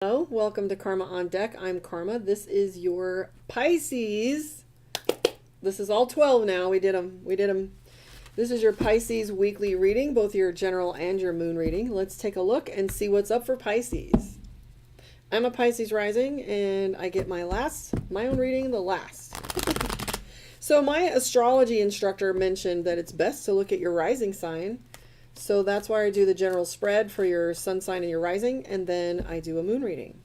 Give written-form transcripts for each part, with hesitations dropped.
Hello, welcome to Karma on Deck. I'm Karma. This is your Pisces. This is all 12 now. We did them. This is your Pisces weekly reading, both your general and your moon reading. Let's take a look and see what's up for Pisces. I'm a Pisces rising and I get my own reading the last. So my astrology instructor mentioned that it's best to look at your rising sign. So that's why I do the general spread for your sun sign and your rising, and then I do a moon reading.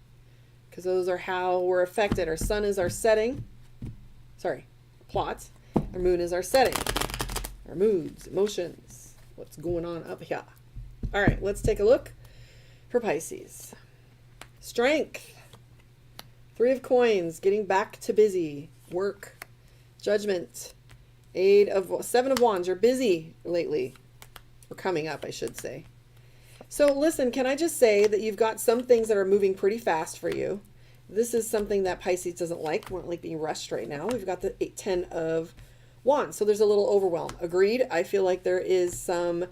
Because those are how we're affected. Our sun is our setting. Plot. Our moon is our setting. Our moods, emotions, what's going on up here. All right, let's take a look for Pisces. Strength. 3 of Coins, getting back to busy. Work. Judgment. 7 of Wands, you're busy lately. Or coming up, I should say. So listen, can I just say that you've got some things that are moving pretty fast for you. This is something that Pisces doesn't like. We don't like being rushed right now. We've got the 10 of Wands. So there's a little overwhelm. Agreed. I feel like there is some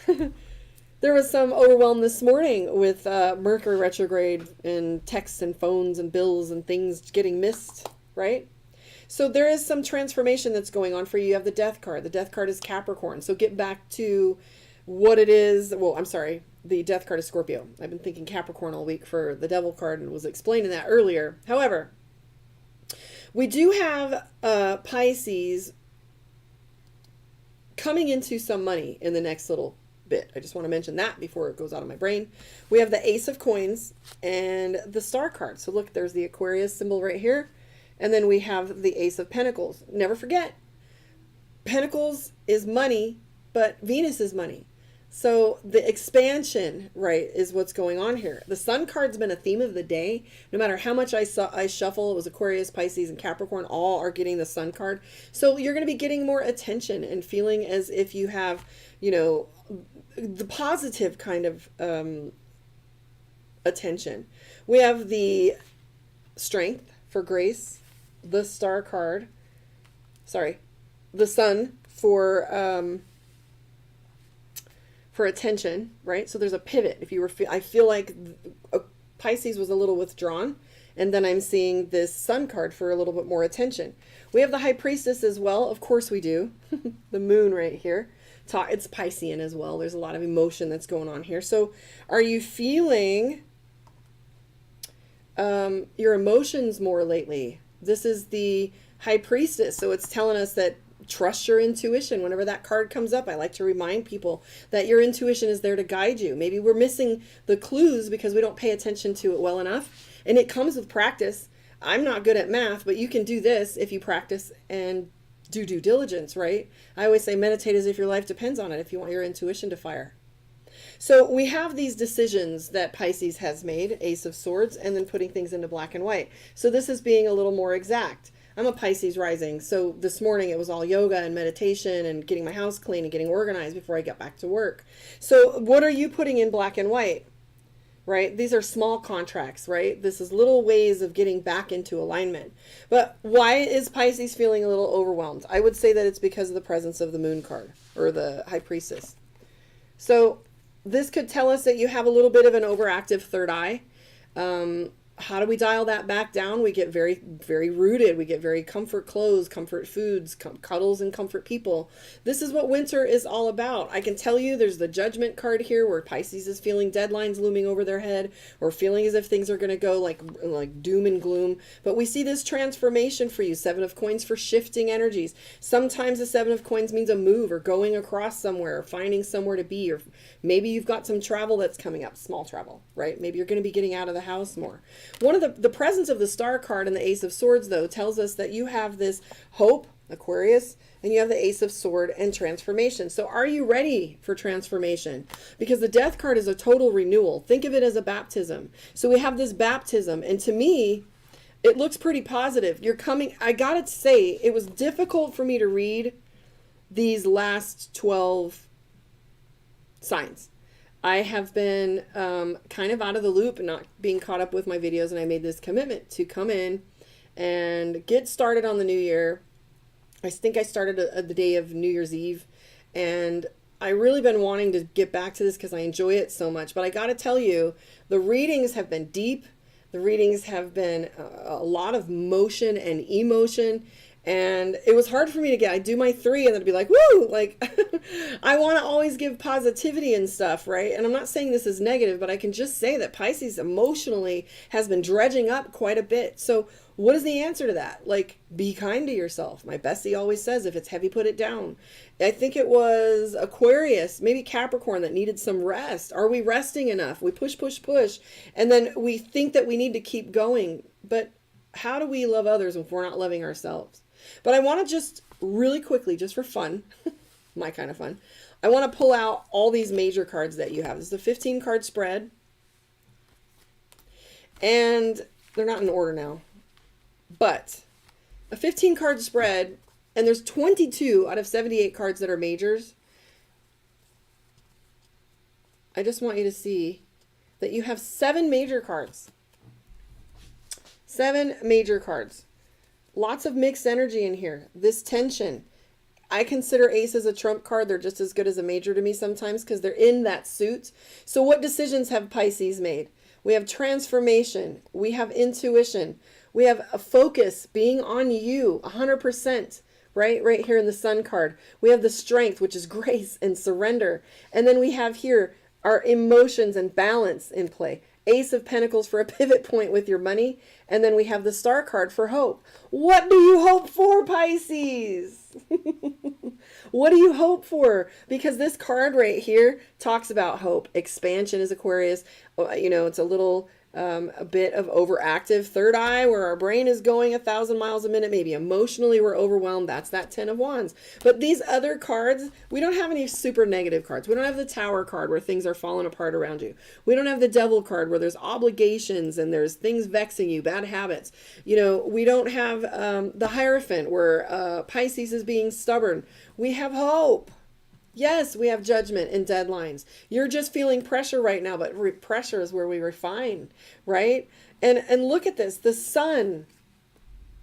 there was some overwhelm this morning with Mercury retrograde and texts and phones and bills and things getting missed, right? So there is some transformation that's going on for you. You have the Death card. The Death card is Capricorn. So get back to what it is. Well, I'm sorry. The Death card is Scorpio. I've been thinking Capricorn all week for the Devil card and was explaining that earlier. However, we do have Pisces coming into some money in the next little bit. I just want to mention that before it goes out of my brain. We have the Ace of Coins and the Star card. So look, there's the Aquarius symbol right here. And then we have the Ace of Pentacles. Never forget, Pentacles is money, but Venus is money. So the expansion, right, is what's going on here. The Sun card's been a theme of the day. No matter how much I shuffle, it was Aquarius, Pisces, and Capricorn, all are getting the Sun card. So you're going to be getting more attention and feeling as if you have, you know, the positive kind of attention. We have the Strength for Grace, the Star card, the Sun for attention, right? So there's a pivot. If you were, I feel like Pisces was a little withdrawn, and then I'm seeing this Sun card for a little bit more attention. We have the High Priestess as well. Of course we do. The moon right here. It's Piscean as well. There's a lot of emotion that's going on here. So are you feeling your emotions more lately? This is the High Priestess. So it's telling us that trust your intuition. Whenever that card comes up, I like to remind people that your intuition is there to guide you. Maybe we're missing the clues because we don't pay attention to it well enough. And it comes with practice. I'm not good at math, but you can do this if you practice and do due diligence, right? I always say meditate as if your life depends on it if you want your intuition to fire. So we have these decisions that Pisces has made, Ace of Swords, and then putting things into black and white. So this is being a little more exact. I'm a Pisces rising, so this morning it was all yoga and meditation and getting my house clean and getting organized before I get back to work. So what are you putting in black and white, right? These are small contracts, right? This is little ways of getting back into alignment. But why is Pisces feeling a little overwhelmed? I would say that it's because of the presence of the Moon card or the High Priestess. So this could tell us that you have a little bit of an overactive third eye. How do we dial that back down? We get very, very rooted. We get very comfort clothes, comfort foods, cuddles, and comfort people. This is what winter is all about. I can tell you there's the Judgment card here where Pisces is feeling deadlines looming over their head or feeling as if things are going to go like doom and gloom. But we see this transformation for you. 7 of Coins for shifting energies. Sometimes the 7 of Coins means a move or going across somewhere or finding somewhere to be, or maybe you've got some travel that's coming up, small travel, right? Maybe you're going to be getting out of the house more. One of the presence of the Star card and the Ace of Swords, though, tells us that you have this hope, Aquarius, and you have the Ace of Sword and transformation. So are you ready for transformation? Because the Death card is a total renewal. Think of it as a baptism. So we have this baptism, and to me, it looks pretty positive. You're coming, I gotta say, it was difficult for me to read these last 12 signs. I have been kind of out of the loop and not being caught up with my videos, and I made this commitment to come in and get started on the new year. I think I started the day of New Year's Eve, and I really been wanting to get back to this because I enjoy it so much. But I got to tell you, the readings have been deep. The readings have been a lot of motion and emotion. And it was hard for me to get. I do my 3 and then be like, woo! Like, I want to always give positivity and stuff, right? And I'm not saying this is negative, but I can just say that Pisces emotionally has been dredging up quite a bit. So what is the answer to that? Like, be kind to yourself. My bestie always says, if it's heavy, put it down. I think it was Aquarius, maybe Capricorn, that needed some rest. Are we resting enough? We push, push, push. And then we think that we need to keep going. But how do we love others if we're not loving ourselves? But I want to just really quickly, just for fun, my kind of fun, I want to pull out all these major cards that you have. This is a 15 card spread. And they're not in order now. But a 15 card spread, and there's 22 out of 78 cards that are majors. I just want you to see that you have 7 major cards. 7 major cards. Lots of mixed energy in here. This tension. I consider Ace as a trump card. They're just as good as a major to me sometimes because they're in that suit. So what decisions have Pisces made? We have transformation. We have intuition. We have a focus being on you 100%, right? Right here in the Sun card. We have the strength, which is grace and surrender. And then we have here our emotions and balance in play. Ace of Pentacles for a pivot point with your money. And then we have the Star card for hope. What do you hope for, Pisces? What do you hope for? Because this card right here talks about hope. Expansion is Aquarius. You know, it's a little... a bit of overactive third eye where our brain is going 1,000 miles a minute. Maybe emotionally we're overwhelmed. That's that 10 of Wands. But these other cards, we don't have any super negative cards. We don't have the Tower card where things are falling apart around you. We don't have the Devil card where there's obligations and there's things vexing you, bad habits. You know, we don't have the Hierophant where Pisces is being stubborn. We have hope. Yes, we have judgment and deadlines. You're just feeling pressure right now, but pressure is where we refine, right? And look at this, the Sun.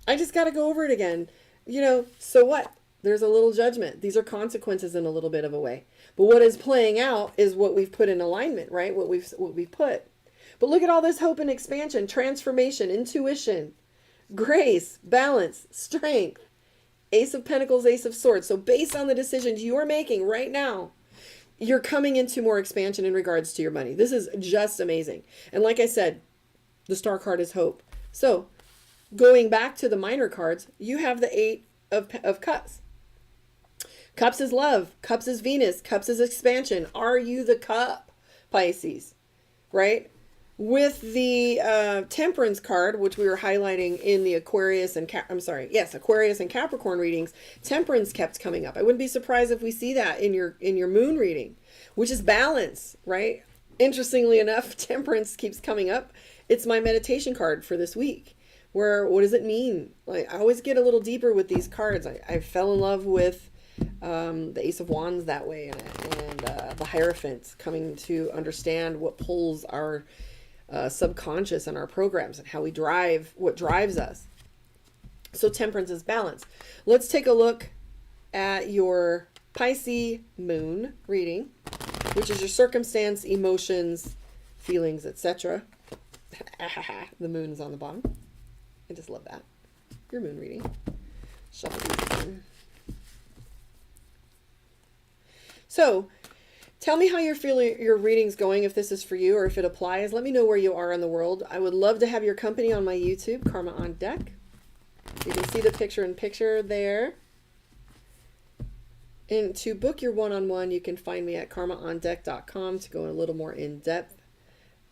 I just got to go over it again. You know, so what? There's a little judgment. These are consequences in a little bit of a way. But what is playing out is what we've put in alignment, right? What we've put. But look at all this hope and expansion, transformation, intuition, grace, balance, strength. Ace of Pentacles, Ace of Swords. So based on the decisions you're making right now, you're coming into more expansion in regards to your money. This is just amazing. And like I said, the Star card is hope. So going back to the minor cards, you have the 8 of Cups. Cups is love. Cups is Venus. Cups is expansion. Are you the cup, Pisces? Right? With the Temperance card, which we were highlighting in the Aquarius and Aquarius and Capricorn readings, Temperance kept coming up. I wouldn't be surprised if we see that in your moon reading, which is balance, right? Interestingly enough, Temperance keeps coming up. It's my meditation card for this week. Where what does it mean? Like, I always get a little deeper with these cards. I fell in love with the Ace of Wands that way, and the Hierophant, coming to understand what pulls our subconscious and our programs and how we drive, what drives us. So Temperance is balance. Let's take a look at your Pisces moon reading, which is your circumstance, emotions, feelings, etc. The moon is on the bottom. I just love that. Your moon reading. Shuffle these again. So tell me how you're feeling your reading's going, if this is for you or if it applies. Let me know where you are in the world. I would love to have your company on my YouTube, Karma on Deck. You can see the picture-in-picture there. And to book your one-on-one, you can find me at karmaondeck.com to go a little more in-depth.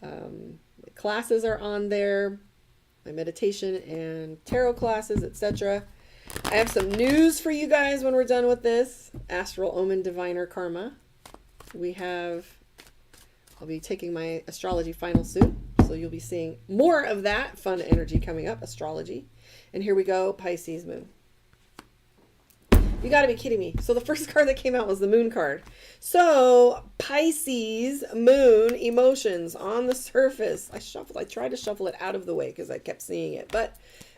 My classes are on there, my meditation and tarot classes, etc. I have some news for you guys when we're done with this. Astral Omen Diviner Karma. I'll be taking my astrology final soon, so you'll be seeing more of that fun energy coming up, astrology. And here we go, Pisces moon. You got to be kidding me. So the first card that came out was the moon card. So Pisces moon emotions on the surface. I tried to shuffle it out of the way because I kept seeing it, but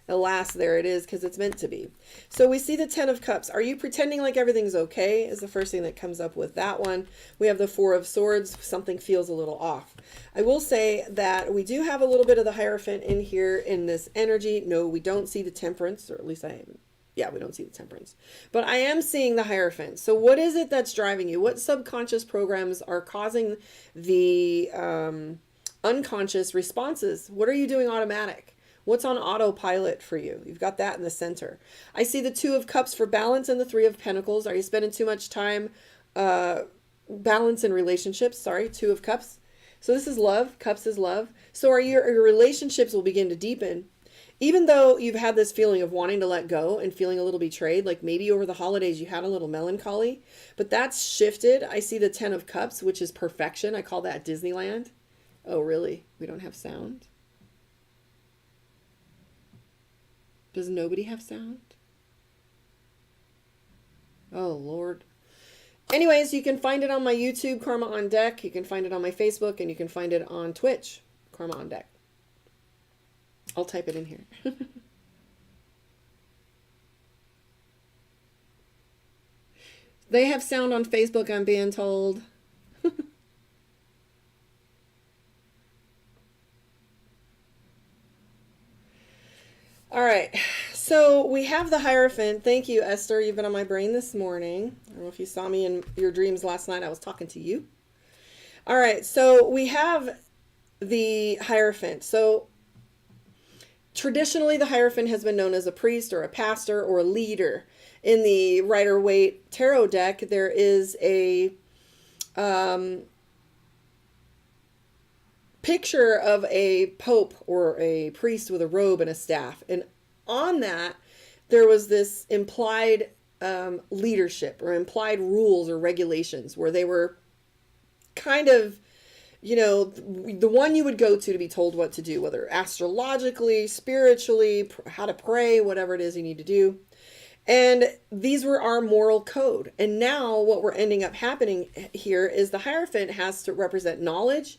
Alas, there it is, because it's meant to be. So we see the Ten of Cups. Are you pretending like everything's okay is the first thing that comes up with that one. We have the Four of Swords. Something feels a little off. I will say that we do have a little bit of the Hierophant in here in this energy. No, we don't see the Temperance, or at least I haven't. Yeah, we don't see the Temperance. But I am seeing the Hierophant. So what is it that's driving you? What subconscious programs are causing the unconscious responses? What are you doing automatic? What's on autopilot for you? You've got that in the center. I see the Two of Cups for balance and the Three of Pentacles. Are you spending too much time balance in relationships? Sorry, Two of Cups. So this is love. Cups is love. So your relationships will begin to deepen. Even though you've had this feeling of wanting to let go and feeling a little betrayed, like maybe over the holidays you had a little melancholy, but that's shifted. I see the Ten of Cups, which is perfection. I call that Disneyland. Oh, really? We don't have sound? Does nobody have sound? Oh, Lord. Anyways, you can find it on my YouTube, Karma on Deck. You can find it on my Facebook, and you can find it on Twitch, Karma on Deck. I'll type it in here. They have sound on Facebook, I'm being told. All right, so we have the Hierophant. Thank you, Esther. You've been on my brain this morning. I don't know if you saw me in your dreams last night. I was talking to you. All right, so we have the Hierophant. So traditionally, the Hierophant has been known as a priest or a pastor or a leader. In the Rider-Waite Tarot deck, there is a picture of a pope or a priest with a robe and a staff. And on that, there was this implied leadership or implied rules or regulations where they were kind of, you know, the one you would go to be told what to do, whether astrologically, spiritually, how to pray, whatever it is you need to do. And these were our moral code. And now what we're ending up happening here is the Hierophant has to represent knowledge.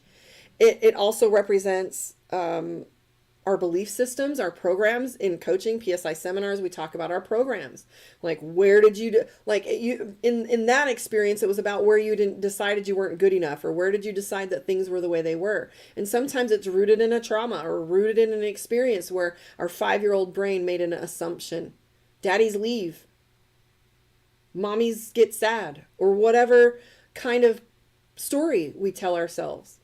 It also represents our belief systems, our programs. In coaching, PSI seminars, we talk about our programs. Like, where did you, like you, in that experience, it was about where you decided you weren't good enough, or where did you decide that things were the way they were. And sometimes it's rooted in a trauma or rooted in an experience where our 5-year-old brain made an assumption. Daddies leave. Mommies get sad, or whatever kind of story we tell ourselves.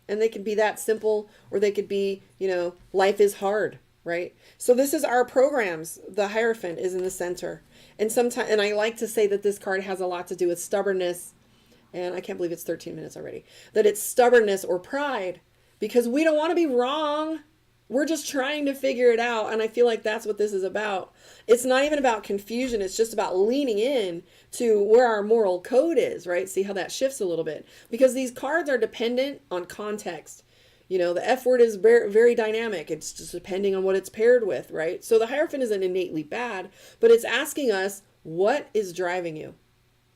And they could be that simple, or they could be, you know, life is hard, right? So this is our programs. The Hierophant is in the center. And sometimes, and I like to say that this card has a lot to do with stubbornness. And I can't believe it's 13 minutes already. That it's stubbornness or pride, because we don't want to be wrong. We're just trying to figure it out. And I feel like that's what this is about. It's not even about confusion. It's just about leaning in to where our moral code is, right? See how that shifts a little bit, because these cards are dependent on context. You know, the F word is very, very dynamic. It's just depending on what it's paired with, right? So the Hierophant isn't innately bad, but it's asking us, what is driving you?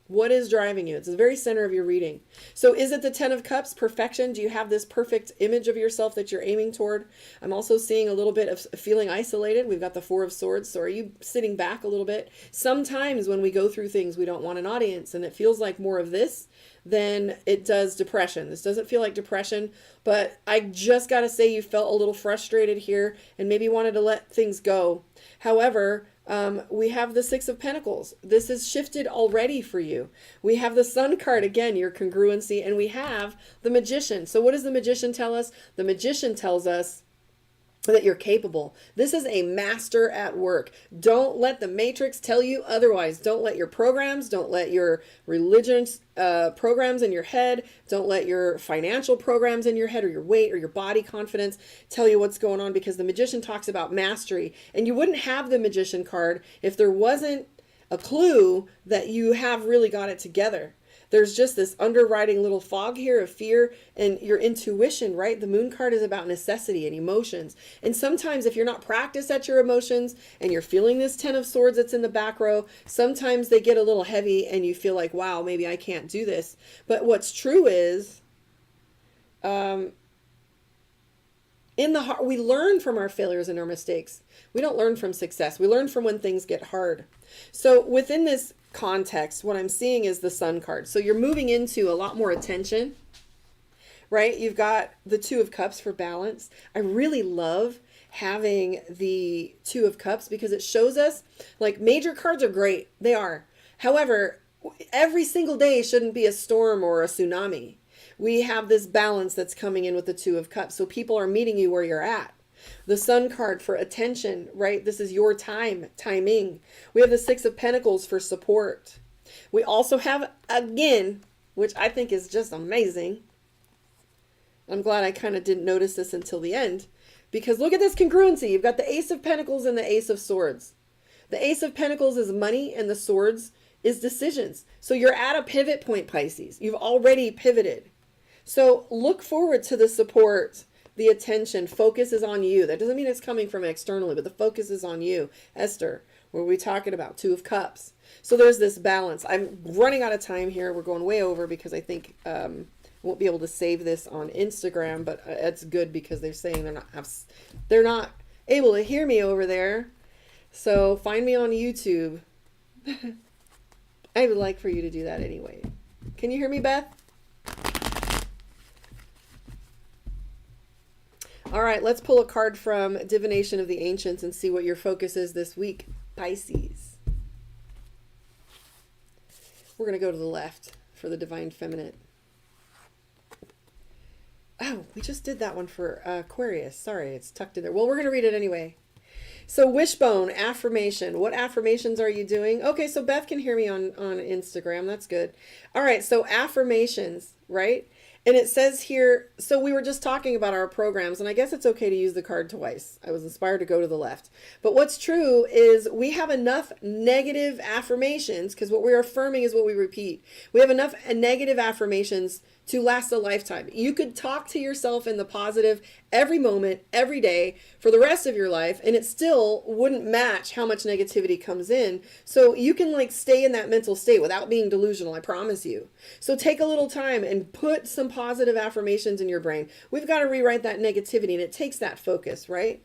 What is driving you? It's the very center of your reading. So is it the Ten of Cups, perfection? Do you have this perfect image of yourself that you're aiming toward? I'm also seeing a little bit of feeling isolated. We've got the Four of Swords. So are you sitting back a little bit? Sometimes when we go through things, we don't want an audience, and it feels like more of this than it does depression. This doesn't feel like depression, but I just got to say you felt a little frustrated here and maybe wanted to let things go. However, we have the Six of Pentacles. This has shifted already for you. We have the Sun card, again, your congruency, and we have the Magician. So what does the Magician tell us? The Magician tells us that you're capable. This is a master at work. Don't let the matrix tell you otherwise. Don't let your programs, don't let your religion's programs in your head, don't let your financial programs in your head, or your weight or your body confidence tell you what's going on, because the Magician talks about mastery. And you wouldn't have the Magician card if there wasn't a clue that you have really got it together. There's just this underwriting little fog here of fear and your intuition, right? The Moon card is about necessity and emotions. And sometimes if you're not practiced at your emotions and you're feeling this Ten of Swords that's in the back row, sometimes they get a little heavy and you feel like, wow, maybe I can't do this. But what's true is In the heart, we learn from our failures and our mistakes. We don't learn from success. We learn from when things get hard. So within this context, what I'm seeing is the Sun card. So you're moving into a lot more attention, right? You've got the Two of Cups for balance. I really love having the Two of Cups because it shows us, like, major cards are great. They are. However, every single day shouldn't be a storm or a tsunami. We have this balance that's coming in with the Two of Cups. So people are meeting you where you're at. The Sun card for attention, right? This is your timing. We have the Six of Pentacles for support. We also have, again, which I think is just amazing. I'm glad I kind of didn't notice this until the end, because look at this congruency. You've got the Ace of Pentacles and the Ace of Swords. The Ace of Pentacles is money and the Swords is decisions. So you're at a pivot point, Pisces. You've already pivoted. So look forward to the support, the attention. Focus is on you. That doesn't mean it's coming from externally, but the focus is on you. Esther, what are we talking about? Two of Cups. So there's this balance. I'm running out of time here. We're going way over because I think won't be able to save this on Instagram, but it's good because they're saying they're not able to hear me over there. So find me on YouTube. I would like for you to do that anyway. Can you hear me, Beth? All right, let's pull a card from Divination of the Ancients and see what your focus is this week, Pisces. We're going to go to the left for the Divine Feminine. Oh, we just did that one for Aquarius. Sorry, it's tucked in there. Well, we're going to read it anyway. So Wishbone, affirmation. What affirmations are you doing? Okay, so Beth can hear me on Instagram. That's good. All right, so affirmations, right? And it says here, so we were just talking about our programs, and I guess it's okay to use the card twice. I was inspired to go to the left. But what's true is we have enough negative affirmations, because what we're affirming is what we repeat. We have enough negative affirmations to last a lifetime. You could talk to yourself in the positive every moment, every day, for the rest of your life, and it still wouldn't match how much negativity comes in. So you can like stay in that mental state without being delusional, I promise you. So take a little time and put some positive affirmations in your brain. We've got to rewrite that negativity, and it takes that focus, right?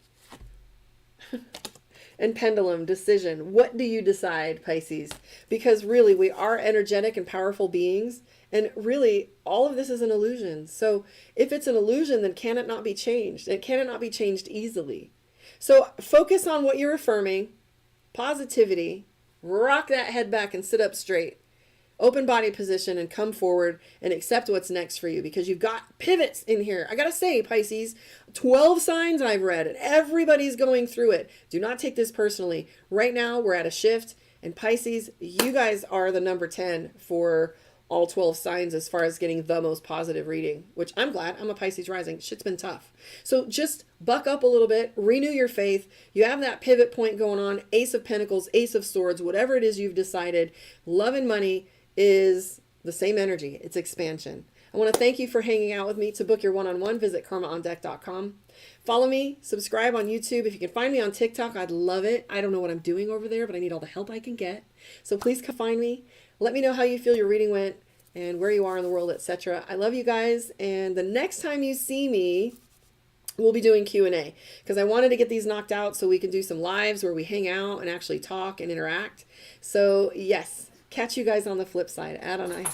And pendulum, decision. What do you decide, Pisces? Because really, we are energetic and powerful beings. And really, all of this is an illusion. So if it's an illusion, then can it not be changed? And can it not be changed easily? So focus on what you're affirming, positivity, rock that head back and sit up straight. Open body position and come forward and accept what's next for you, because you've got pivots in here. I got to say, Pisces, 12 signs I've read and everybody's going through it. Do not take this personally. Right now, we're at a shift, and Pisces, you guys are the number 10 for all 12 signs as far as getting the most positive reading, which I'm glad. I'm a Pisces rising. Shit's been tough. So just buck up a little bit, renew your faith. You have that pivot point going on, Ace of Pentacles, Ace of Swords, whatever it is you've decided. Love and money is the same energy. It's expansion. I want to thank you for hanging out with me. To book your one-on-one, visit karmaondeck.com. Follow me, subscribe on YouTube. If you can find me on TikTok, I'd love it. I don't know what I'm doing over there, but I need all the help I can get. So please come find me. Let me know how you feel your reading went and where you are in the world, etc. I love you guys. And the next time you see me, we'll be doing Q&A, because I wanted to get these knocked out so we can do some lives where we hang out and actually talk and interact. So yes, catch you guys on the flip side. Adonai.